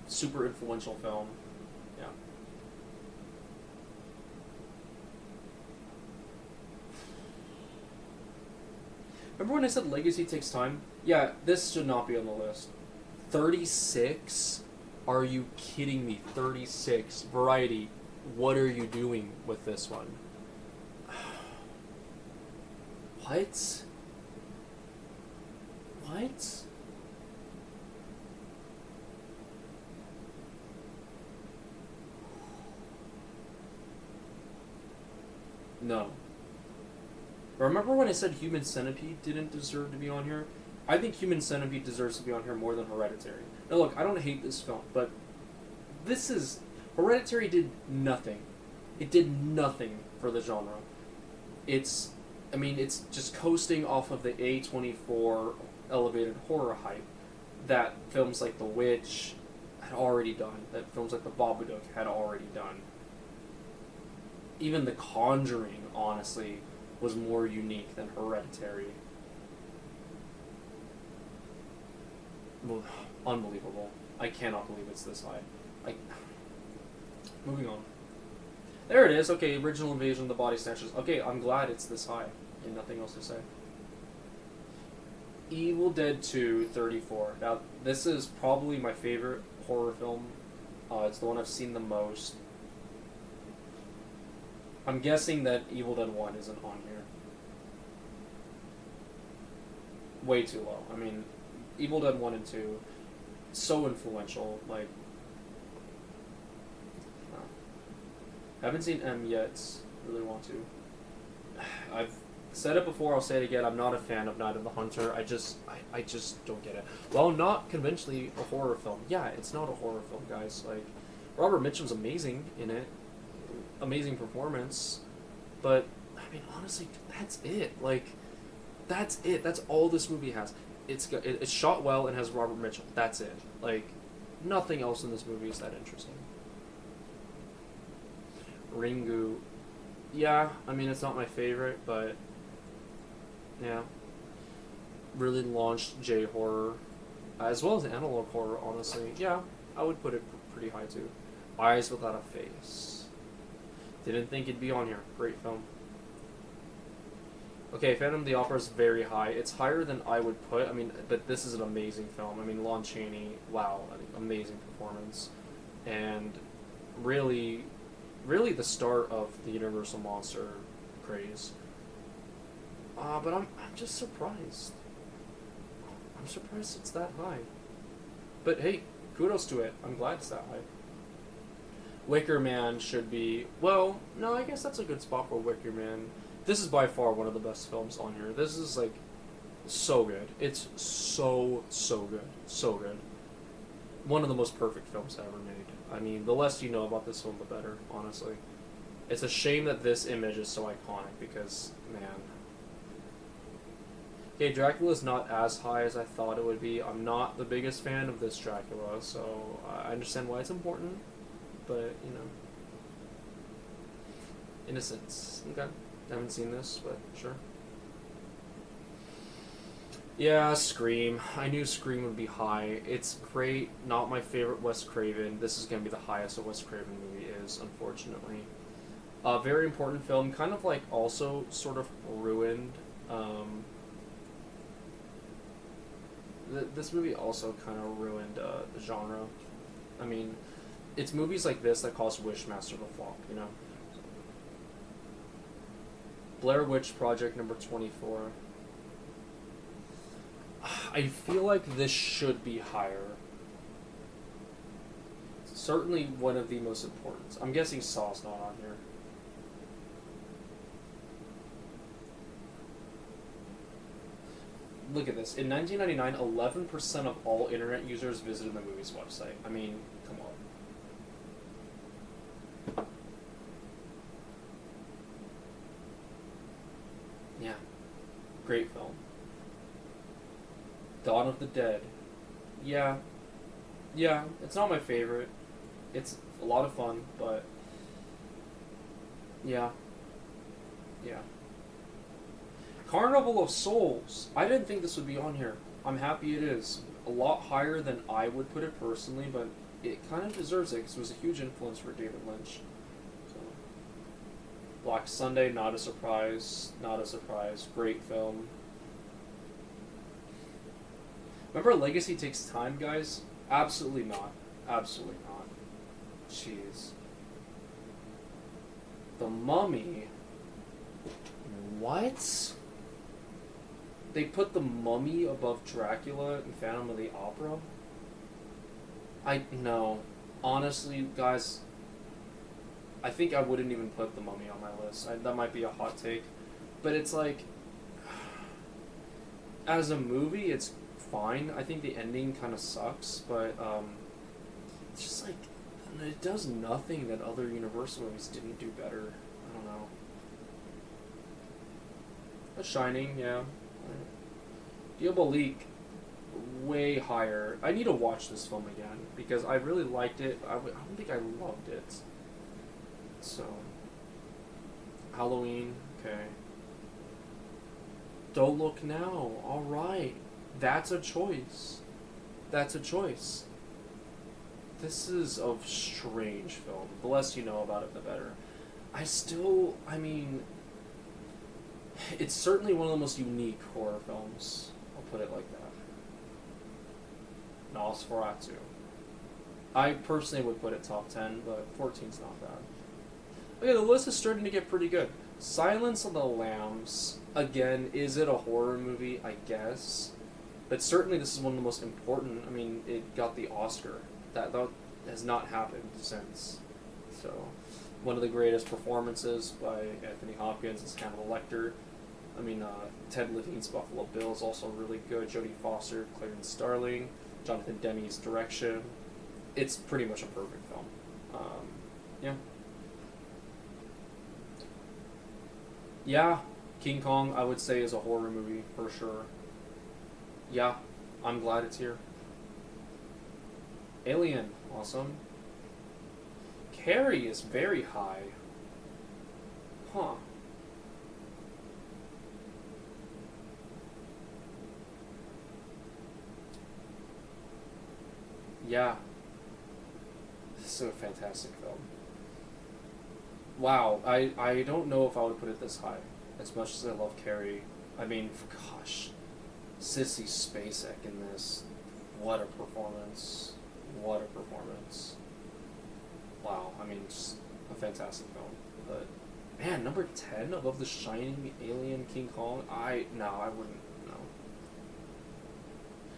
super influential film. Yeah. Remember when I said Legacy takes time? Yeah, this should not be on the list. 36? Are you kidding me? 36. Variety, what are you doing with this one? What? What? No. Remember when I said Human Centipede didn't deserve to be on here? I think Human Centipede deserves to be on here more than Hereditary. Now look, I don't hate this film, but this is... Hereditary did nothing. It did nothing for the genre. It's... I mean, it's just coasting off of the A24 elevated horror hype that films like The Witch had already done, that films like The Babadook had already done. Even The Conjuring, honestly, was more unique than Hereditary. Well, unbelievable. I cannot believe it's this high. Moving on. There it is. Okay, Original Invasion of the Body Snatchers. Okay, I'm glad it's this high. And nothing else to say. Evil Dead 2, 34. Now, this is probably my favorite horror film. It's the one I've seen the most. I'm guessing that Evil Dead 1 isn't on here. Way too low. I mean, Evil Dead 1 and 2, so influential. Like, haven't seen M yet. Really want to. I've said it before, I'll say it again. I'm not a fan of Night of the Hunter. I just don't get it. Well, not conventionally a horror film. Yeah, it's not a horror film, guys. Like, Robert Mitchum's amazing in it. Amazing performance. But, I mean, honestly, that's it. Like, that's it. That's all this movie has. It's shot well and has Robert Mitchum. That's it. Like, nothing else in this movie is that interesting. Ringu. Yeah, I mean, it's not my favorite, but yeah. Really launched J-horror, as well as analog horror, honestly. Yeah, I would put it pretty high, too. Eyes Without a Face. Didn't think it'd be on here. Great film. Okay, Phantom of the Opera is very high. It's higher than I would put. I mean, but this is an amazing film. I mean, Lon Chaney, wow, amazing performance. And really the start of the Universal Monster craze. But I'm just surprised. I'm surprised it's that high. But hey, kudos to it. I'm glad it's that high. Wicker Man should be... Well, no, I guess that's a good spot for Wicker Man. This is by far one of the best films on here. This is, like, so good. It's so good. So good. One of the most perfect films ever made. I mean, the less you know about this film, the better, honestly. It's a shame that this image is so iconic, because, man... Okay, Dracula's not as high as I thought it would be. I'm not the biggest fan of this Dracula, so I understand why it's important, but, you know... Innocence. Okay. I haven't seen this, but sure. Yeah, Scream. I knew Scream would be high. It's great. Not my favorite Wes Craven. This is going to be the highest a Wes Craven movie is, unfortunately. A very important film. Kind of like also sort of ruined. This movie also kind of ruined the genre. I mean, it's movies like this that caused Wishmaster to flop, you know? Blair Witch Project number 24. I feel like this should be higher. Certainly one of the most important. I'm guessing Saw's not on here. Look at this. In 1999, 11% of all internet users visited the movie's website. I mean, come on. Yeah. Great film. Dawn of the Dead. Yeah, yeah. It's not my favorite. It's a lot of fun, but yeah, yeah. Carnival of Souls. I didn't think this would be on here. I'm happy it is. A lot higher than I would put it personally, but it kind of deserves it because it was a huge influence for David Lynch. So, Black Sunday, not a surprise. Not a surprise. Great film. Remember Legacy Takes Time, guys? Absolutely not. Absolutely not. Jeez. The Mummy. What? They put The Mummy above Dracula and Phantom of the Opera? No. Honestly, guys, I think I wouldn't even put The Mummy on my list. That might be a hot take. But it's like, as a movie, it's fine. I think the ending kind of sucks, but it's just like, it does nothing that other Universal movies didn't do better. I don't know. The Shining, yeah. Diabolique, way higher. I need to watch this film again because I really liked it. I don't think I loved it. So, Halloween, okay. Don't Look Now, alright. That's a choice. That's a choice. This is a strange film. The less you know about it, the better. I mean, it's certainly one of the most unique horror films. I'll put it like that. Nosferatu. I personally would put it top 10, but 14's not bad. Okay, the list is starting to get pretty good. Silence of the Lambs, again, is it a horror movie? I guess. But certainly this is one of the most important. I mean, it got the Oscar. That has not happened since. So, one of the greatest performances by Anthony Hopkins as Hannibal Lecter. I mean, Ted Levine's Buffalo Bill is also really good. Jodie Foster, Clarence Starling, Jonathan Demme's direction. It's pretty much a perfect film. Yeah. Yeah, King Kong, I would say, is a horror movie, for sure. Yeah, I'm glad it's here. Alien, awesome. Carrie is very high. Huh. Yeah. This is a fantastic film. Wow, I don't know if I would put it this high. As much as I love Carrie. I mean, gosh. Sissy Spacek in this. What a performance. What a performance. Wow, I mean, just a fantastic film. But, man, number 10 above The Shining, Alien, King Kong? I wouldn't, no.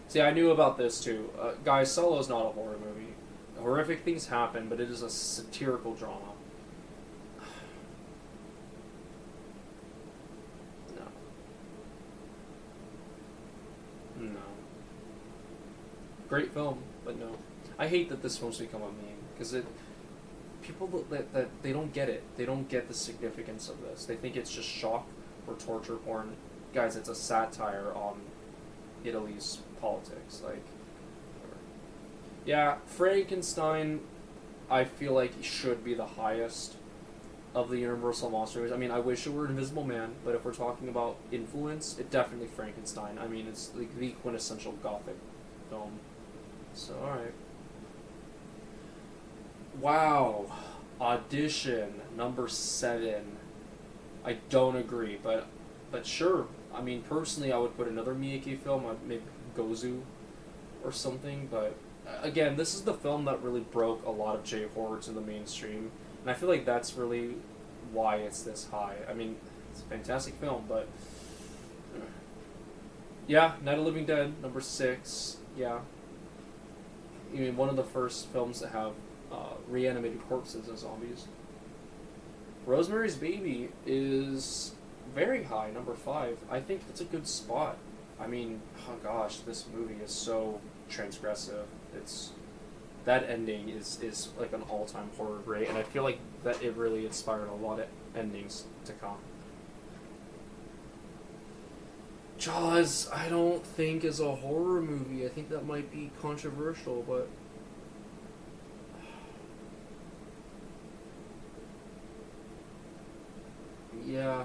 See, I knew about this too. Guys, Solo's not a horror movie. Horrific things happen, but it is a satirical drama. No. No. Great film, but no. I hate that this film's become a meme, because people that they don't get it. They don't get the significance of this. They think it's just shock or torture porn. Guys, it's a satire on Italy's politics. Like, yeah, Frankenstein, I feel like should be the highest of the Universal monster movies. I mean, I wish it were Invisible Man, but if we're talking about influence, it definitely Frankenstein. I mean, it's like the quintessential gothic film. So, alright. Wow. Audition, number 7. I don't agree, but sure. I mean, personally, I would put another Miyake film, maybe Gozu or something, but again, this is the film that really broke a lot of J-horror to the mainstream, and I feel like that's really why it's this high. I mean, it's a fantastic film, but yeah, Night of the Living Dead, number 6, yeah. I mean, one of the first films that have reanimated corpses as zombies. Rosemary's Baby is very high, number 5. I think it's a good spot. I mean, oh gosh, this movie is so transgressive. That ending is like an all-time horror great, and I feel like that it really inspired a lot of endings to come. Jaws, I don't think is a horror movie. I think that might be controversial, but yeah,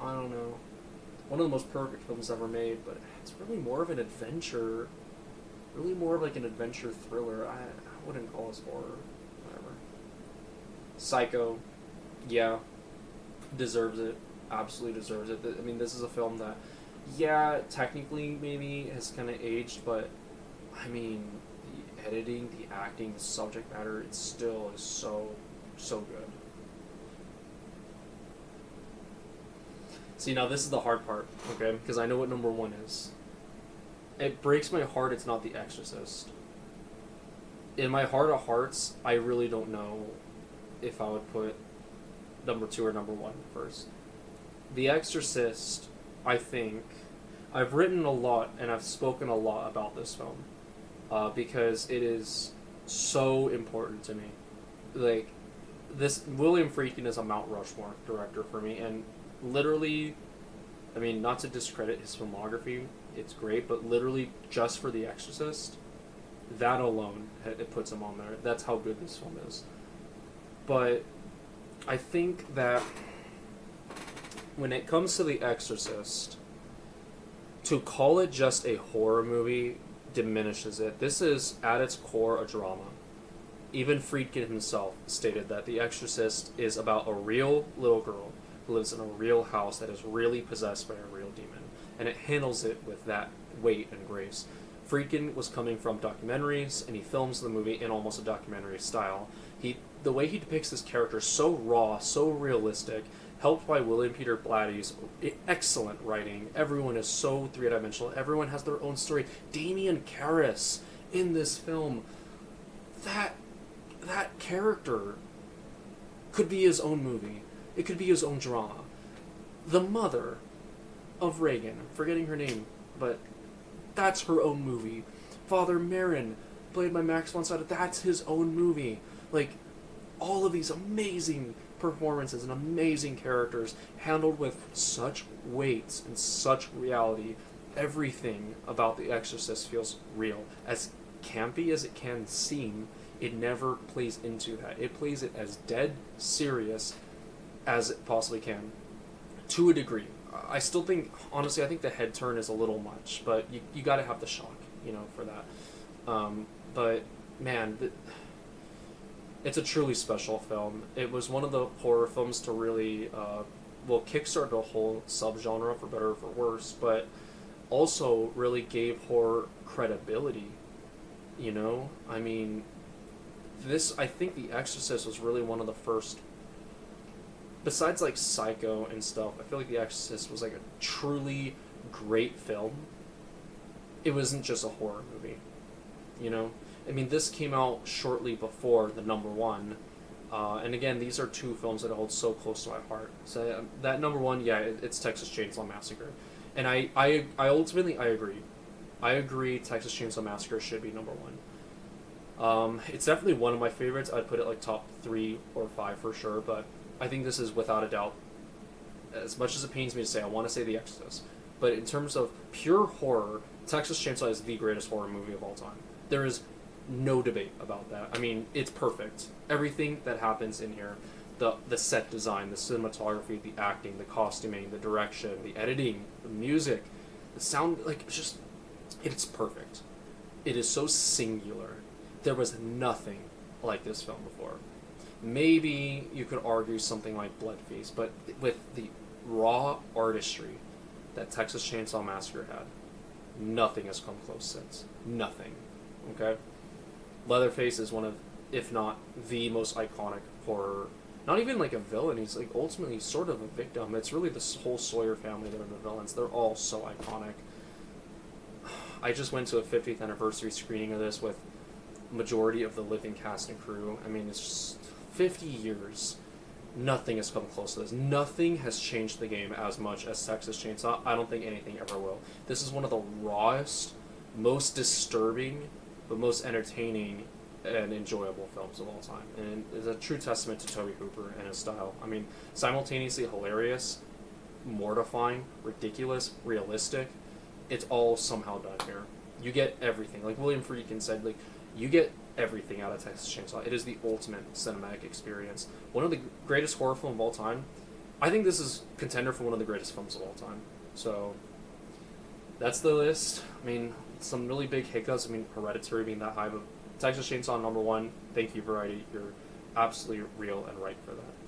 I don't know. One of the most perfect films ever made, but it's really more of an adventure. Really more of like an adventure thriller. I wouldn't call this horror. Whatever. Psycho, yeah, deserves it. Absolutely deserves it. I mean, this is a film that, yeah, technically maybe has kind of aged, but I mean, the editing, the acting, the subject matter, it still is so, so good. See, now this is the hard part, okay? Because I know what number one is. It breaks my heart it's not The Exorcist. In my heart of hearts, I really don't know if I would put number two or number one first. The Exorcist, I think, I've written a lot and I've spoken a lot about this film because it is so important to me. Like, this William Friedkin is a Mount Rushmore director for me, and literally, I mean, not to discredit his filmography, it's great, but literally just for The Exorcist, that alone, it puts him on there. That's how good this film is. But I think that when it comes to The Exorcist, to call it just a horror movie diminishes it. This is, at its core, a drama. Even Friedkin himself stated that The Exorcist is about a real little girl who lives in a real house that is really possessed by a real demon. And it handles it with that weight and grace. Friedkin was coming from documentaries, and he films the movie in almost a documentary style. The way he depicts this character is so raw, so realistic, helped by William Peter Blatty's excellent writing. Everyone is so three-dimensional. Everyone has their own story. Damien Karras in this film, that character could be his own movie. It could be his own drama. The mother of Reagan, I'm forgetting her name, but that's her own movie. Father Marin, played by Max von Sydow, that's his own movie. Like, all of these amazing performances and amazing characters handled with such weight and such reality. Everything about The Exorcist feels real. As campy as it can seem, it never plays into that. It plays it as dead serious as it possibly can, to a degree. I still think, honestly, I think the head turn is a little much, but you got to have the shock, for that. But man, it's a truly special film. It was one of the horror films to really, kickstart a whole subgenre, for better or for worse, but also really gave horror credibility. I mean, I think The Exorcist was really one of the first. Besides, like, Psycho and stuff, I feel like The Exorcist was, like, a truly great film. It wasn't just a horror movie, I mean, this came out shortly before the number one, and again, these are two films that hold so close to my heart. So that number one, yeah, it's Texas Chainsaw Massacre. And I ultimately, I agree. I agree Texas Chainsaw Massacre should be number one. It's definitely one of my favorites. I'd put it, like, top 3 or 5 for sure, but I think this is without a doubt, as much as it pains me to say, I want to say The Exorcist, but in terms of pure horror, Texas Chainsaw is the greatest horror movie of all time. There is no debate about that. I mean, it's perfect. Everything that happens in here, the set design, the cinematography, the acting, the costuming, the direction, the editing, the music, the sound, like, it's perfect. It is so singular. There was nothing like this film before. Maybe you could argue something like Blood Feast, but with the raw artistry that Texas Chainsaw Massacre had, nothing has come close since. Nothing. Okay? Leatherface is one of, if not the most iconic horror. Not even like a villain. He's like ultimately sort of a victim. It's really the whole Sawyer family that are the villains. They're all so iconic. I just went to a 50th anniversary screening of this with majority of the living cast and crew. I mean, it's just 50 years. Nothing has come close to this. Nothing has changed the game as much as Texas Chainsaw. I don't think anything ever will. This is one of the rawest, most disturbing, but most entertaining and enjoyable films of all time. And it's a true testament to Tobe Hooper and his style. I mean, simultaneously hilarious, mortifying, ridiculous, realistic. it's all somehow done here. You get everything. Like William Friedkin said, like you get everything out of Texas Chainsaw. It is the ultimate cinematic experience. One of the greatest horror film of all time. I think this is contender for one of the greatest films of all time. So that's the list. I mean, some really big hiccups. I mean, Hereditary being that high, but Texas Chainsaw number one. Thank you, Variety. You're absolutely real and right for that.